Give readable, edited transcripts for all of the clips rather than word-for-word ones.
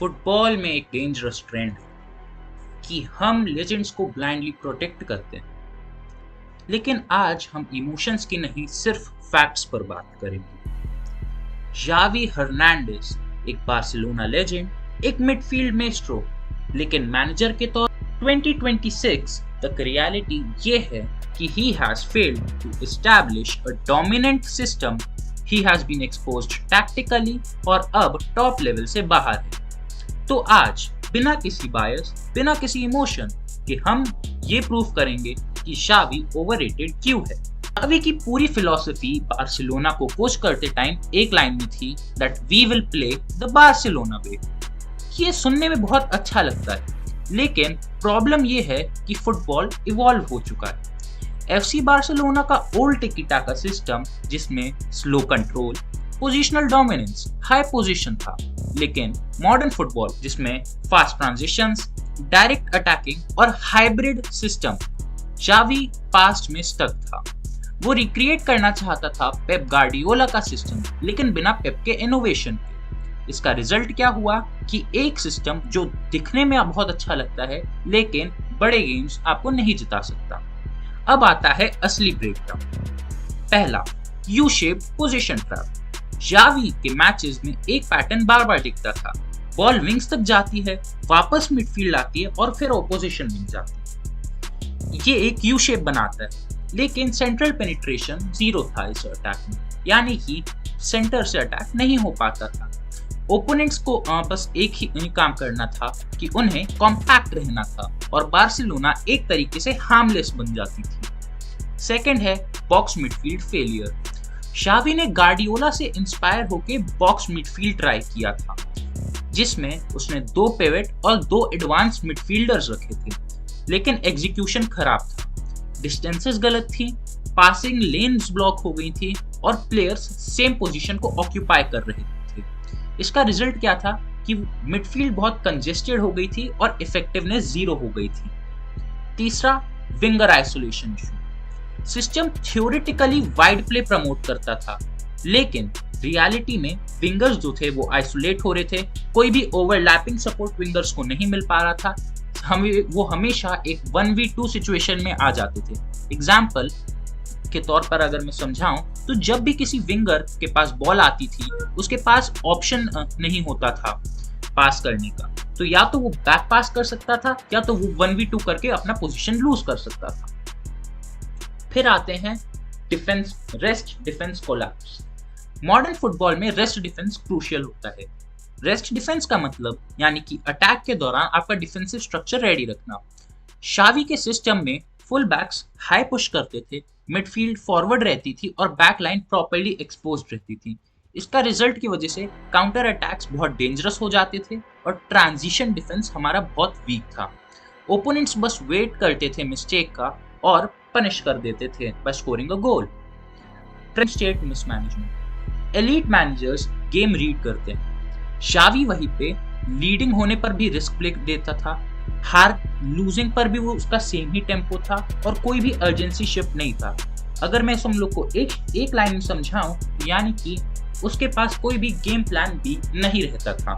Football में एक dangerous trend है कि हम लेजेंड्स को ब्लाइंडली प्रोटेक्ट करते हैं, लेकिन आज हम इमोशंस की नहीं सिर्फ फैक्ट्स पर बात करेंगे। जावी हर्नांडेज एक बार्सिलोना लेजेंड, एक मिडफील्ड मेस्ट्रो, लेकिन मैनेजर के तौर 2026 तक रियलिटी ये है कि he has failed to establish a dominant system, he has been exposed tactically और अब टॉप लेवल से बाहर है। तो आज बिना किसी बायस, बिना किसी इमोशन के हम ये प्रूव करेंगे कि शावी ओवररेटेड क्यों है। शावी की पूरी फिलॉसफी बार्सिलोना को कोच करते टाइम एक लाइन में थी, that we will play the Barcelona way. ये सुनने में बहुत अच्छा लगता है, लेकिन प्रॉब्लम ये है कि फुटबॉल इवॉल्व हो चुका है। एफसी बार्सिलोना का ओल्ड टिकी टाका सिस्टम, जिसमें slow control, positional dominance, high position था, लेकिन मॉडर्न फुटबॉल जिसमें फास्ट ट्रांजिशंस, डायरेक्ट अटैकिंग और हाइब्रिड सिस्टम, जावी पास्ट में स्टक था। वो रिक्रिएट करना चाहता था पेप गार्डियोला का सिस्टम, लेकिन बिना पेप के इनोवेशन के। इसका रिजल्ट क्या हुआ कि एक सिस्टम जो दिखने में बहुत अच्छा लगता है, लेकिन बड़े गेम्स आपको नहीं जिता सकता। अब आता है असली ब्रेकडाउन। पहला, U shape position trap. Xavi के मैचेस में एक पैटर्न बार बार दिखता था, बॉल विंग्स तक जाती है, वापस मिडफील्ड आती है और फिर ऑपोजिशन विंग जाती है। ये एक यू शेप बनाता है, लेकिन सेंट्रल पेनिट्रेशन जीरो था इस अटैक में, यानी कि सेंटर से अटैक नहीं हो पाता था। ओपोनेंट्स को बस एक ही काम करना था कि उन्हें कॉम्पैक्ट रहना था और बार्सिलोना एक तरीके से हार्मलेस बन जाती थी। सेकंड है बॉक्स मिडफील्ड फेलियर। शावी ने गार्डियोला से इंस्पायर होकर बॉक्स मिडफील्ड ट्राई किया था, जिसमें उसने 2 पिवट और 2 एडवांस मिडफील्डर्स रखे थे, लेकिन एग्जीक्यूशन खराब था, डिस्टेंसेस गलत थी, पासिंग लेन्स ब्लॉक हो गई थी और प्लेयर्स सेम पोजीशन को ऑक्यूपाई कर रहे थे। इसका रिजल्ट क्या था कि मिडफील्ड बहुत कंजेस्टेड हो गई थी और इफेक्टिवनेस जीरो हो गई थी। तीसरा, winger isolation issue. System theoretically wide play promote करता था, लेकिन रियलिटी में विंगर्स जो थे वो आइसोलेट हो रहे थे, कोई भी ओवरलैपिंग सपोर्ट विंगर्स को नहीं मिल पा रहा था। वो हमेशा एक 1v2 सिचुएशन में आ जाते थे। एग्जाम्पल के तौर पर अगर मैं समझाऊं तो जब भी किसी विंगर के पास बॉल आती थी, उसके पास ऑप्शन नहीं होता था पास करने का, तो या तो वो बैक पास कर सकता था या तो वो 1v2 करके अपना पोजीशन लूज कर सकता था। फिर आते हैं defence, rest defence collapse. Modern football में रेस्ट डिफेंस क्रूशियल होता है। रेस्ट डिफेंस का मतलब यानी कि अटैक के दौरान आपका डिफेंसिव स्ट्रक्चर रेडी रखना। शावी के सिस्टम में फुल बैक्स हाई पुश करते थे, मिडफील्ड फॉरवर्ड रहती थी और बैक लाइन प्रॉपर्ली एक्सपोज्ड रहती थी। इसका रिजल्ट की वजह से काउंटर अटैक्स बहुत डेंजरस हो जाते थे और ट्रांजिशन डिफेंस हमारा बहुत वीक था। ओपोनेंट्स बस वेट करते थे मिस्टेक का और पनिश कर देते थे by scoring a goal. State mismanagement. Elite managers game read करते हैं। शावी वहीं पे लीडिंग होने पर भी रिस्क प्ले देता था, हार लूजिंग पर भी वो उसका सेम ही टेम्पो था और कोई भी अर्जेंसी शिफ्ट नहीं था। अगर मैं तुम लोग को एक लाइन में समझाऊं, यानी कि उसके पास कोई भी गेम प्लान भी नहीं रहता था।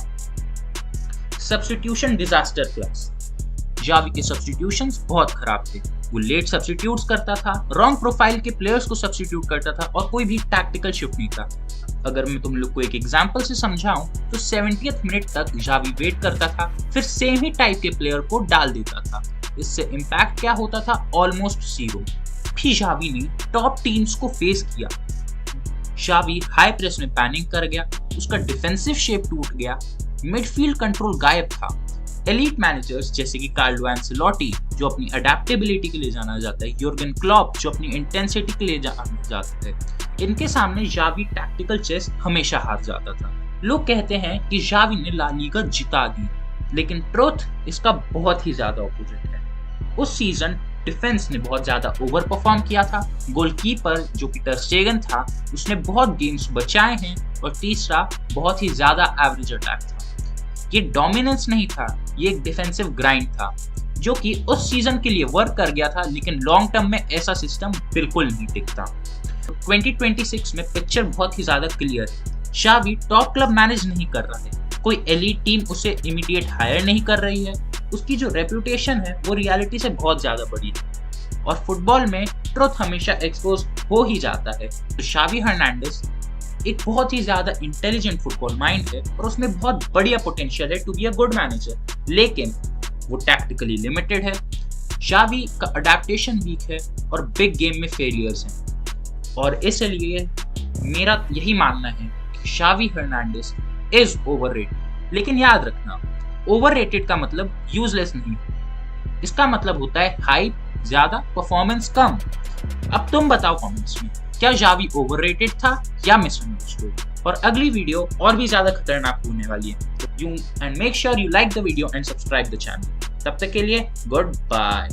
Substitution disaster class. जावी के सब्स्टिट्यूशंस बहुत खराब थे। वो लेट सब्स्टिट्यूट्स करता था, रॉन्ग प्रोफाइल के प्लेयर्स को सब्स्टिट्यूट करता था और कोई भी टैक्टिकल शिफ्ट नहीं था। अगर मैं तुम लोग को एक एग्जांपल से समझाऊं तो 70th मिनट तक जावी वेट करता था, फिर सेम ही टाइप के प्लेयर को डाल देता था। इससे इम्पैक्ट क्या होता था? Almost zero. फिर जावी ने टॉप टीम्स को फेस किया। जावी हाई प्रेस में पैनिक कर गया, उसका डिफेंसिव शेप टूट गया, मिडफील्ड कंट्रोल गायब था। एलीट मैनेजर्स जैसे कि कार्लो एंसेलोटी जो अपनी अडेप्टेबिलिटी के लिए जाना जाता है, यूर्गन क्लॉप जो अपनी इंटेंसिटी के लिए जाना जाता है, इनके सामने जावी टैक्टिकल चेस हमेशा हार जाता था। लोग कहते हैं कि जावी ने ला लीगा जिता दी, लेकिन ट्रुथ इसका बहुत ही ज्यादा ऑपोजिट है। उस सीजन डिफेंस ने बहुत ज्यादा ओवर परफॉर्म किया था। गोलकीपर जो कि टर स्टेगन था, उसने बहुत गेम्स बचाए हैं और तीसरा बहुत ही ज्यादा एवरेज अटैक था। ये डोमिनेंस नहीं था, ये एक डिफेंसिव ग्राइंड था जो कि उस सीजन के लिए वर्क कर गया था, लेकिन लॉन्ग टर्म में ऐसा सिस्टम बिल्कुल नहीं टिकता। 2026 में पिक्चर बहुत ही ज्यादा क्लियर है। शावी टॉप क्लब मैनेज नहीं कर रहा है, कोई एलीट टीम उसे इमीडिएट हायर नहीं कर रही है, उसकी जो रेपुटेशन है वो रियलिटी से बहुत ज़्यादा बड़ी है। और फुटबॉल में ट्रुथ हमेशा एक्सपोज हो ही जाता है। तो शावी हर्नांडिस एक बहुत ही ज़्यादा इंटेलिजेंट फुटबॉल माइंड है और उसमें बहुत बढ़िया पोटेंशियल है to be a good manager, लेकिन वो टैक्टिकली लिमिटेड है। शावी का अडेप्टेशन वीक है और बिग गेम में फेलियर्स हैं, और इसलिए मेरा यही मानना है कि शावी हर्नांडिस इज ओवररेटेड। लेकिन याद रखना, ओवररेटेड का मतलब यूजलेस नहीं, इसका मतलब होता है हाइप ज्यादा, परफॉर्मेंस कम। अब तुम बताओ कमेंट्स में, क्या जावी ओवररेटेड था या मिसअंडरस्टूड? और अगली वीडियो और भी ज्यादा खतरनाक होने वाली है। You and make sure you like the video and subscribe the channel. तब तक के लिए गुड बाय।